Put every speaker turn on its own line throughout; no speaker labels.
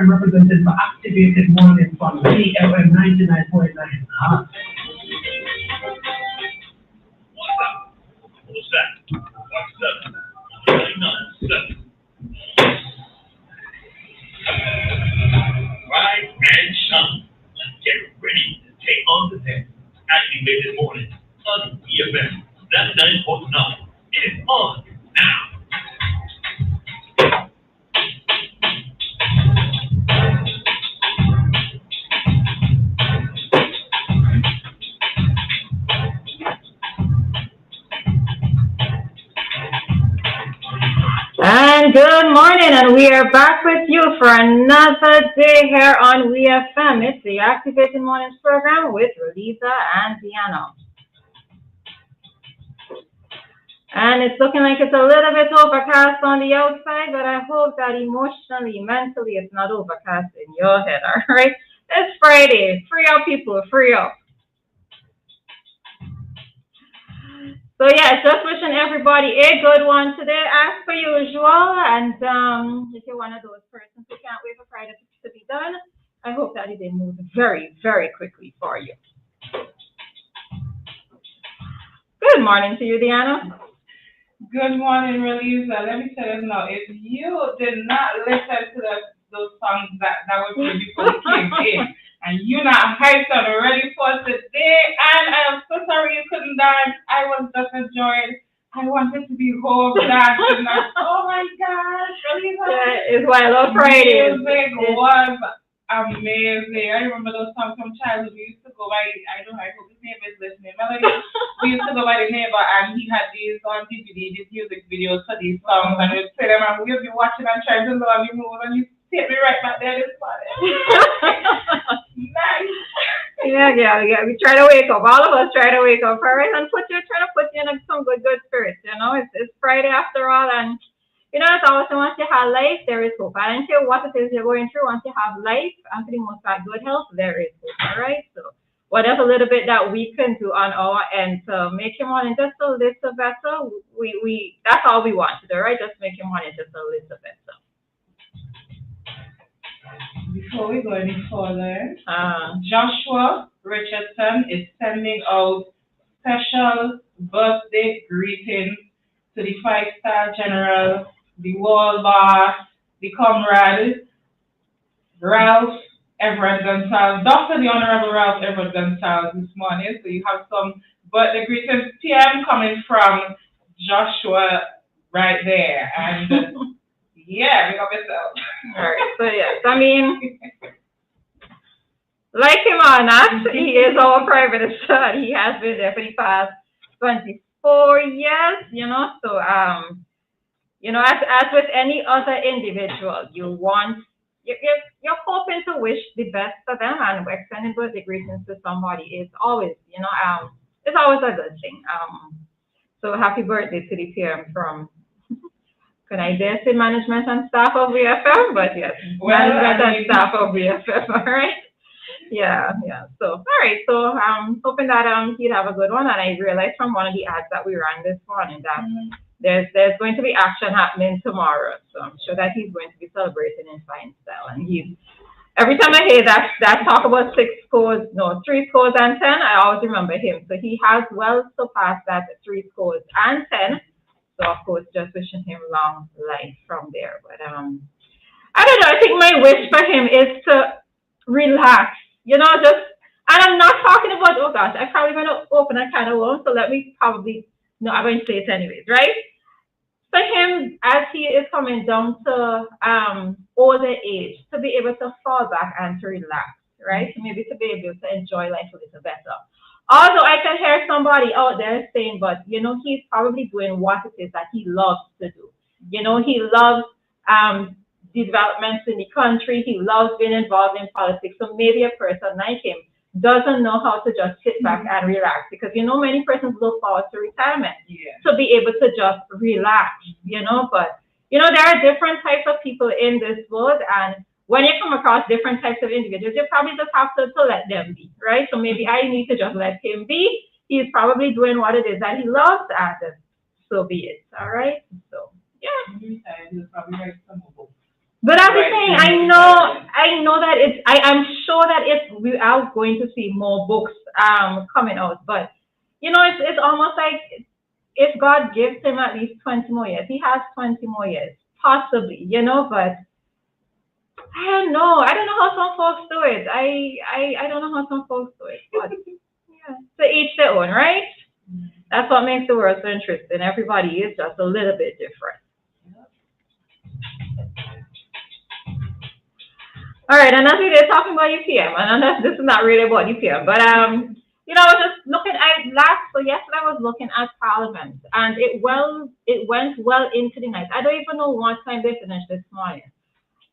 Represented for Activated Morning from WEFM 99.9.
What's up? What's that? What's up? 99.7. Rise and shine. Let's get ready to take on the day. Activated Morning on WEFM 99.9. It's on now.
And good morning, and we are back with you for another day here on WEFM. It's the Activated Mornings program with Roleza and Dianna. And it's looking like it's a little bit overcast on the outside, but I hope that emotionally, mentally, it's not overcast in your head, all right? It's Friday. Free up, people. Free up. So yeah, just wishing everybody a good one today, as per usual. And if you're one of those persons who can't wait for Friday to be done, I hope that it will move very, very quickly for you. Good morning to you, Dianna.
Good morning, Roleza. Let me tell you now, if you did not listen to those songs that were played before we came in, and you're not hyped and ready for today, and I'm so sorry you couldn't dance. I was just enjoying. I wanted to be home dancing. Oh my gosh, Roleza.
Yeah, it's Wild Out Friday.
Music was amazing. I remember those songs from childhood. We used to go by, I hope his name is listening, Melody. We used to go by the neighbor, and he had these on DVD, these music videos for these songs, and we'd play them, and we'd be watching and trying to learn the move, and you take me right back there this morning. Nice.
Yeah. We try to wake up. All of us try to wake up, all right? And try to put you in some good spirits, you know? It's Friday after all, and you know, it's always once you have life, there is hope. I don't care what it is you're going through, once you have life, and for the most part good health, there is hope, all right? So whatever little bit that we can do on our end to make your morning just a little better, we that's all we want to do, right? Just make your morning just a little better.
Before we go any further, Joshua Richardson is sending out special birthday greetings to the 5-star general, the world boss, the comrade, Ralph Everett Gonzalez, Dr. the Honorable Ralph Everett Gonzalez this morning. So you have some birthday greetings, PM, coming from Joshua right there. And yeah, make up yourself.
All right, so yes, I mean, like him or not, he is our private son. He has been there for the past 24 years, you know. So, you know, as with any other individual, you're hoping to wish the best for them, and extending birthday greetings to somebody is always, you know, it's always a good thing. So happy birthday to the PM from, can I dare say management and staff of WEFM? But yes, management and staff of WEFM, all right? Yeah. So, all right. So, hoping that he'd have a good one. And I realized from one of the ads that we ran this morning that there's going to be action happening tomorrow. So I'm sure that he's going to be celebrating in fine style. And every time I hear that talk about 3 scores and 10, I always remember him. So he has well surpassed that 3 scores and 10. So of course, just wishing him long life from there. But I don't know. I think my wish for him is to relax. Just and I'm not talking about. Oh gosh, I'm probably gonna open a can of worms. So let me probably no. I'm going to say it anyways, right? For him, as he is coming down to older age, to be able to fall back and to relax, right? Maybe to be able to enjoy life a little better. Although I can hear somebody out there saying, but he's probably doing what it is that he loves to do. He loves developments in the country. He loves being involved in politics. So maybe a person like him doesn't know how to just sit back and relax because many persons look forward to retirement to be able to just relax, but there are different types of people in this world, and when you come across different types of individuals, you probably just have to let them be, right? So maybe I need to just let him be. He's probably doing what it is that he loves, and so be it. All right. So
He'll probably write some books.
But as I'm saying, I know that I'm sure that we are going to see more books coming out. But it's almost like if God gives him at least 20 more years, he has 20 more years, possibly, but I don't know. I don't know how some folks do it. I don't know how some folks do it. But to each their own, right? That's what makes the world so interesting. Everybody is just a little bit different. All right, and as we were talking about UPM, and this is not really about UPM, but I was just looking at yesterday I was looking at Parliament, and it went well into the night. I don't even know what time they finished this morning.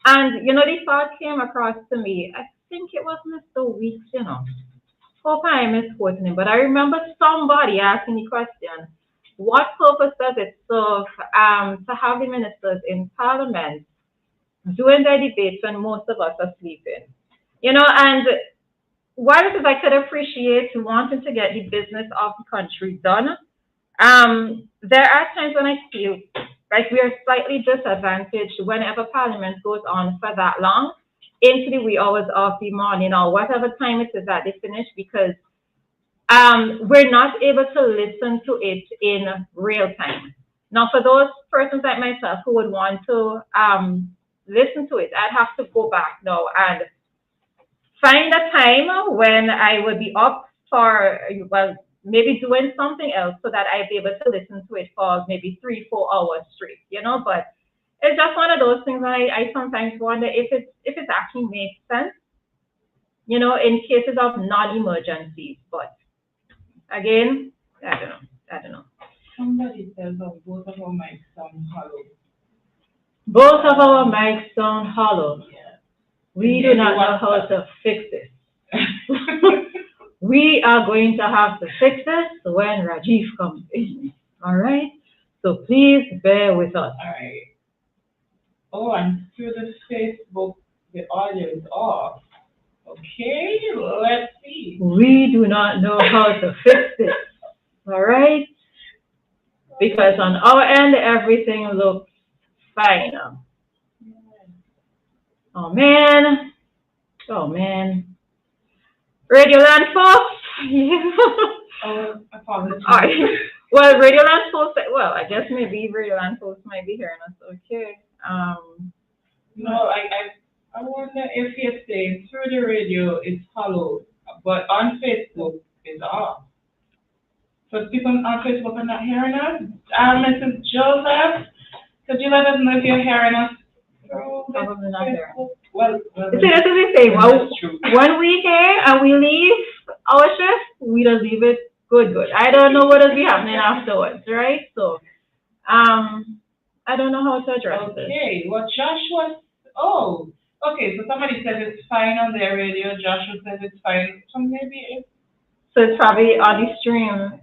And the thought came across to me. I think it was Mr. Weeks, Hope I am misquoting him, but I remember somebody asking the question, what purpose does it serve to have the ministers in Parliament doing their debates when most of us are sleeping? And while it is I could appreciate wanting to get the business of the country done, there are times when I feel like we are slightly disadvantaged whenever Parliament goes on for that long into the wee hours of the morning or whatever time it is that they finish, because we're not able to listen to it in real time. Now, for those persons like myself who would want to listen to it, I'd have to go back now and find a time when I would be up for, maybe doing something else so that I'd be able to listen to it for maybe 3-4 hours straight, but it's just one of those things I sometimes wonder if it actually makes sense, in cases of non-emergencies. But again, I don't know.
Somebody says both of our mics sound hollow.
Both of our mics sound hollow.
Yeah.
We do not know how to fix this. We are going to have to fix this when Rajiv comes in. All right? So please bear with us.
All right. Oh, and through the Facebook, the audio is off. Okay, let's see.
We do not know how to fix this. All right? Because on our end, everything looks fine. Oh, man. Oh, man. Radioland folks.
Oh, apologies.
All right. Well, Radioland folks, I guess maybe Radioland folks might be hearing us. Okay.
No, I wonder if you're saying through the radio it's hollow, but on Facebook it's off. So people on Facebook are not hearing us. Mrs. Joseph, could you let us know if you're hearing us through
Probably not hearing.
Well,
see, that's what we say. Well, when we hear and we leave our shift, we just leave it good. I don't know what will be happening afterwards, right? So, I don't know how to address this.
Okay, well, Joshua, okay, so somebody says it's fine on their radio. Joshua says it's fine. So maybe it's...
So it's probably on the stream.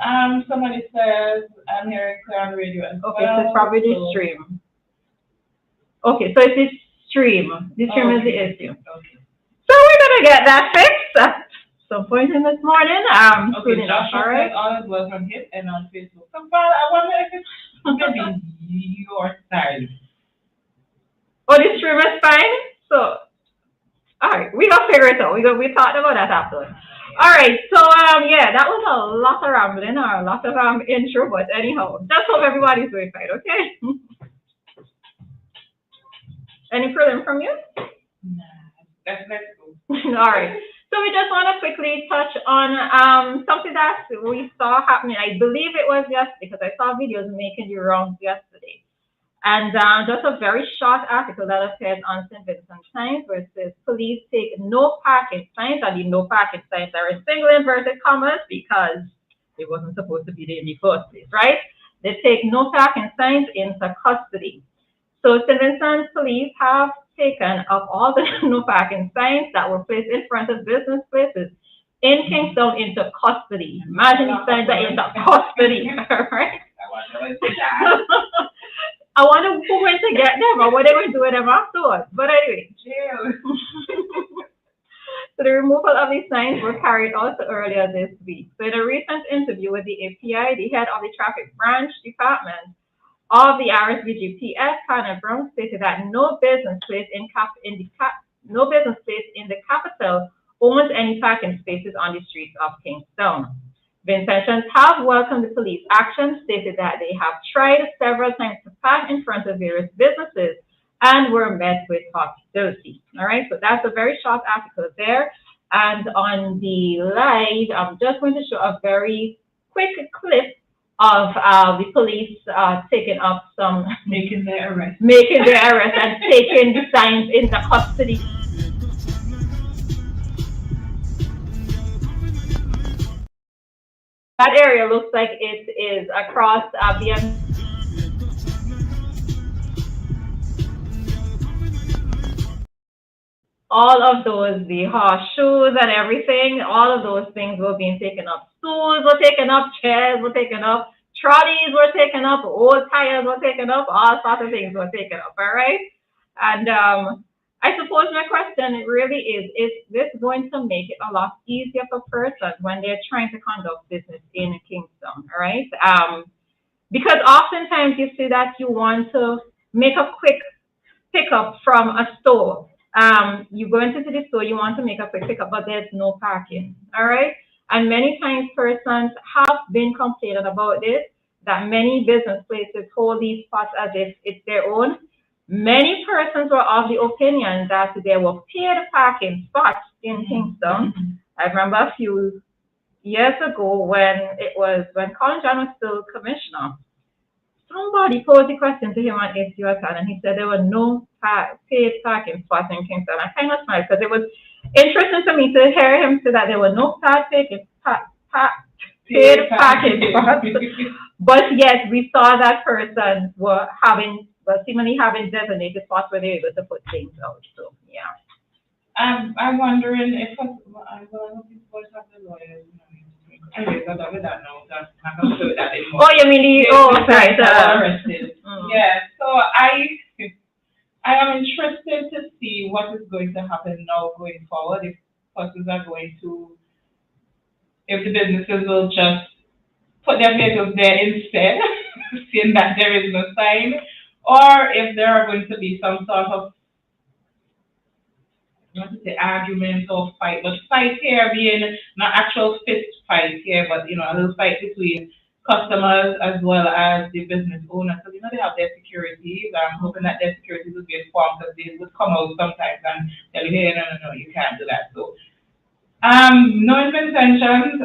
Somebody says I'm hearing clear on the radio as well.
Okay, so it's probably the stream. Okay, so it's the stream. The stream is the issue.
Okay.
So we're going to get that fixed at some point in this morning.
Okay, Joshua says all is well from him and on Facebook. So, Father, I wonder if it's maybe your side.
Oh, the stream is fine? So, all right, we're going to figure it out. We talked about that afterwards. All right, so, that was a lot of rambling or a lot of intro, but anyhow, just hope everybody's doing fine, okay? Any further from you?
Nah, let's go.
All right. So we just want to quickly touch on something that we saw happening. I believe it was yesterday because I saw videos making the rounds yesterday. And just a very short article that appeared on St. Vincent Times where it says police take no parking signs, and the no parking signs are in single inverted commas because they wasn't supposed to be there in the first place, right? They take no parking signs into custody. So St. Vincent police have taken up all the no parking signs that were placed in front of business places in Kingston into custody. Imagine these signs are into custody, right? I wonder who went to get them or what they were doing them afterwards. But anyway, jail. So the removal of these signs were carried out earlier this week. So in a recent interview with the API, the head of the traffic branch department of the RSVGPS, Cain stated that no business place in the capital owns any parking spaces on the streets of Kingston. Vincentians have welcomed the police action, stated that they have tried several times to park in front of various businesses and were met with hostility. All right, so that's a very short article there. And on the live, I'm just going to show a very quick clip of the police taking up some...
Making their arrest
and taking the signs into custody. That area looks like it is across Dianna. All of those, the horseshoes and everything, all of those things were being taken up. Stools were taken up, chairs were taken up, trolleys were taken up, old tires were taken up, all sorts of things were taken up, all right? And I suppose my question really is this going to make it a lot easier for persons when they're trying to conduct business in Kingston, all right? Because oftentimes you see that you want to make a quick pickup from a store. You go into the store, you want to make a quick pickup, but there's no parking, all right? And many times persons have been complaining about this, that many business places hold these spots as if it's their own. Many persons were of the opinion that there were paid parking spots in Kingston. I remember a few years ago when Colin John was still commissioner, somebody posed the question to him on SUSN, and he said there were no paid parking spots in Kingston. I kind of smiled because it was interesting to me to hear him say that there were no paid parking spots. But yes, we saw that persons were seemingly having designated spots where they were able to put things out. So yeah.
I'm wondering if I don't think we'll have the lawyers. Anyways, I'm done with that now. I'm not going to do that anymore.
Oh, you mean right?
Arrested. Yeah. So I am interested to see what is going to happen now going forward. If persons are going to, if the businesses will just put their vehicles there instead, seeing that there is no sign, or if there are going to be some sort of, I want to say argument or fight, but fight here being not actual fist fight here, but a little fight between customers as well as the business owners. So they have their securities. I'm hoping that their securities will be informed because they would come out sometimes and tell you, hey, no, you can't do that. So knowing intentions,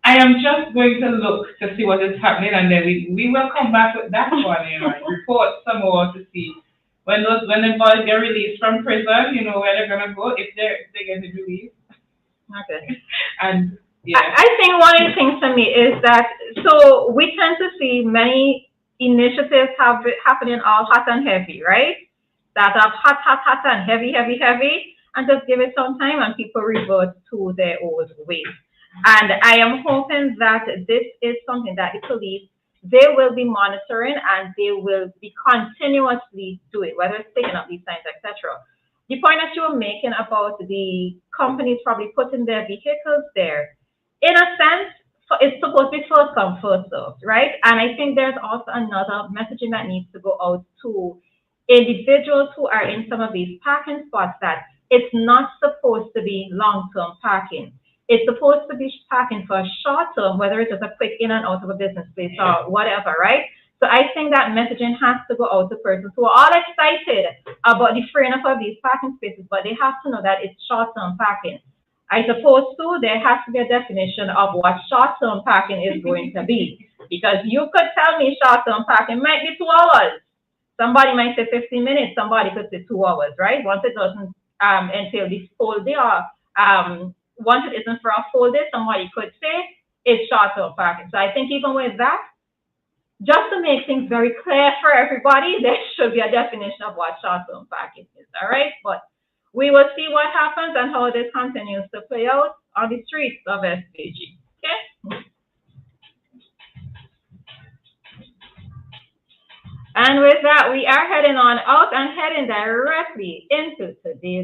I am just going to look to see what is happening, and then we will come back with that one, and report some more to see when the boys get released from prison, where they're gonna go if they get released.
Okay.
And yeah,
I think one of the things to me is that so we tend to see many initiatives happening all hot and heavy, right? That are hot and heavy, and just give it some time and people revert to their old ways. And I am hoping that this is something that the police, they will be monitoring and they will be continuously doing, whether it's taking up these signs, etc. The point that you were making about the companies probably putting their vehicles there, in a sense, it's supposed to be first come, first served, right? And I think there's also another messaging that needs to go out to individuals who are in some of these parking spots that it's not supposed to be long-term parking. It's supposed to be parking for a short term, whether it's just a quick in and out of a business place or whatever, right? So I think that messaging has to go out to persons who are all excited about the freeing up of these parking spaces, but they have to know that it's short-term parking. I suppose too, there has to be a definition of what short-term parking is going to be. Because you could tell me short-term parking might be 2 hours. Somebody might say 15 minutes, somebody could say 2 hours, right? Once it doesn't entail this full day or once it isn't for a full day, somebody could say it's short-term parking. So I think even with that, just to make things very clear for everybody, there should be a definition of what short-term parking is, all right? But we will see what happens and how this continues to play out on the streets of SBG, okay? And with that, we are heading on out and heading directly into today's